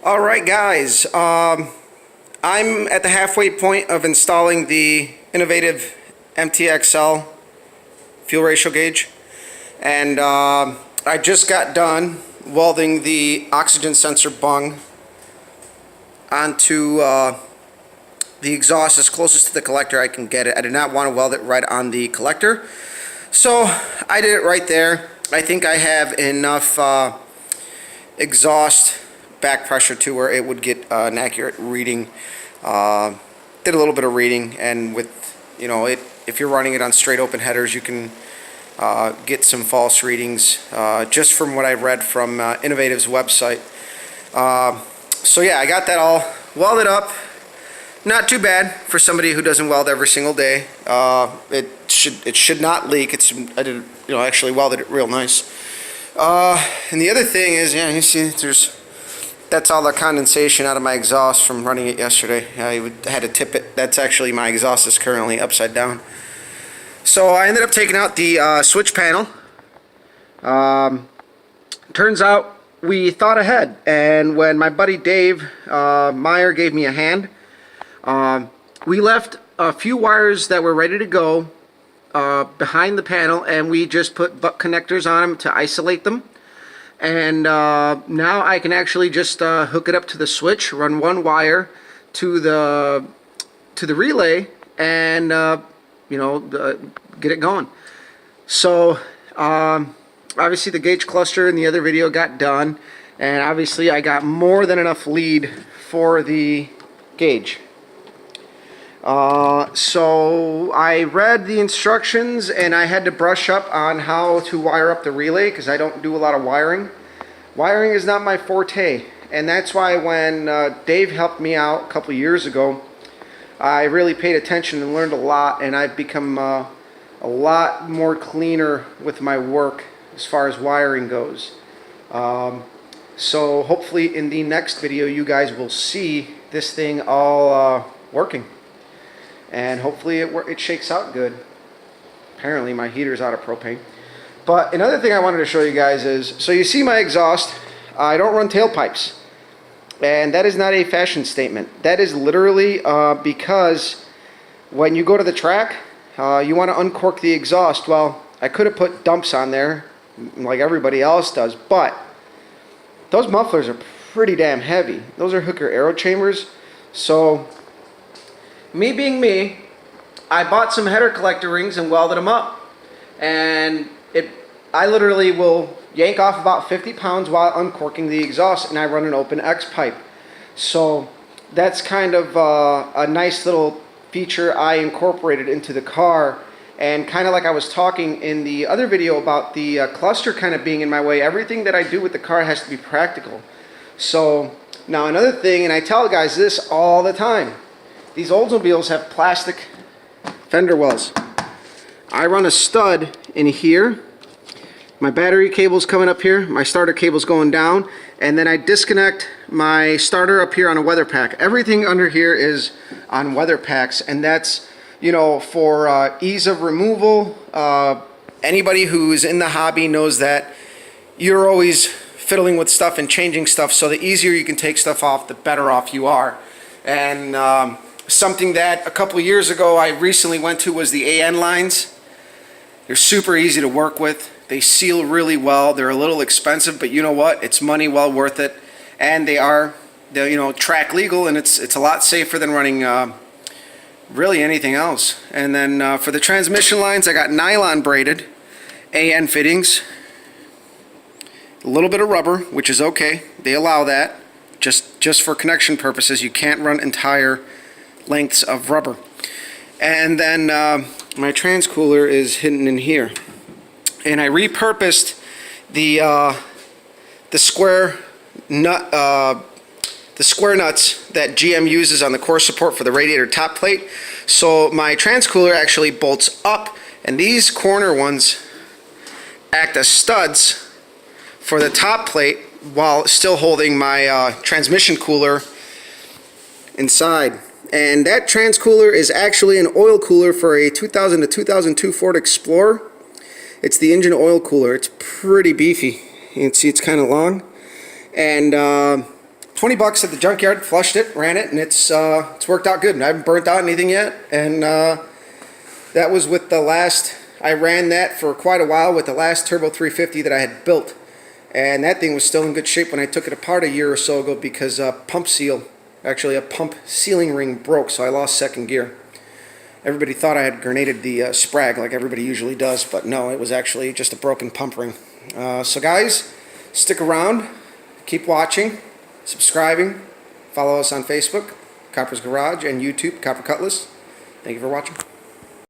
Alright guys, I'm at the halfway point of installing the innovative Mtx-L fuel ratio gauge, and I just got done welding the oxygen sensor bung onto the exhaust as closest to the collector I can get it. I did not want to weld it right on the collector, so I did it right there. I think I have enough exhaust back pressure to where it would get an accurate reading. Did a little bit of reading, and with if you're running it on straight open headers, you can get some false readings just from what I read from Innovative's website. So yeah, I got that all welded up. Not too bad for somebody who doesn't weld every single day. It should not leak. I did actually welded it real nice. And the other thing is, yeah, you see that's all the condensation out of my exhaust from running it yesterday. I had to tip it. That's actually my exhaust is currently upside down. So I ended up taking out the switch panel. Turns out we thought ahead, and when my buddy Dave Meyer gave me a hand, we left a few wires that were ready to go behind the panel, and we just put butt connectors on them to isolate them. And now I can actually just hook it up to the switch, run one wire to the relay, and get it going. So obviously the gauge cluster in the other video got done, and obviously I got more than enough lead for the gauge. So I read the instructions, and I had to brush up on how to wire up the relay because I don't do a lot of wiring. Wiring is not my forte, and that's why when Dave helped me out a couple years ago, I really paid attention and learned a lot, and I've become a lot more cleaner with my work as far as wiring goes. So hopefully in the next video you guys will see this thing all working. And hopefully it shakes out good. Apparently my heater's out of propane. But another thing I wanted to show you guys is, so you see my exhaust, I don't run tailpipes. And that is not a fashion statement. That is literally because when you go to the track, you want to uncork the exhaust. Well, I could have put dumps on there like everybody else does, but those mufflers are pretty damn heavy. Those are Hooker aero chambers. So me being me, I bought some header collector rings and welded them up, and I literally will yank off about 50 pounds while uncorking the exhaust, and I run an open X pipe. So that's kind of a nice little feature I incorporated into the car, and kind of like I was talking in the other video about the cluster kind of being in my way. Everything that I do with the car has to be practical. So now another thing, and I tell guys this all the time, these Oldsmobiles have plastic fender wells. I run a stud in here. My battery cable's coming up here. My starter cable's going down. And then I disconnect my starter up here on a weather pack. Everything under here is on weather packs. And that's, for ease of removal. Anybody who's in the hobby knows that you're always fiddling with stuff and changing stuff. So the easier you can take stuff off, the better off you are. And something that a couple of years ago I recently went to was the AN lines. They're super easy to work with. They seal really well. They're a little expensive, but you know what? It's money well worth it. And they're track legal, and it's a lot safer than running really anything else. And then for the transmission lines, I got nylon braided AN fittings. A little bit of rubber, which is okay. They allow that. Just for connection purposes. You can't run entire lengths of rubber. And then my transcooler is hidden in here, and I repurposed the square nut the square nuts that GM uses on the core support for the radiator top plate. So my transcooler actually bolts up, and these corner ones act as studs for the top plate while still holding my transmission cooler inside. And that transcooler is actually an oil cooler for a 2000 to 2002 Ford Explorer. It's the engine oil cooler. It's pretty beefy. You can see it's kind of long. And 20 bucks at the junkyard, flushed it, ran it, and it's worked out good. I haven't burnt out anything yet, and that was with the last, I ran that for quite a while with the last Turbo 350 that I had built. And that thing was still in good shape when I took it apart a year or so ago because a pump sealing ring broke, so I lost second gear. Everybody thought I had grenaded the sprag like everybody usually does, but no, it was actually just a broken pump ring. So guys, stick around, keep watching, subscribing, follow us on Facebook, Copper's Garage, and YouTube, Copper Cutlass. Thank you for watching.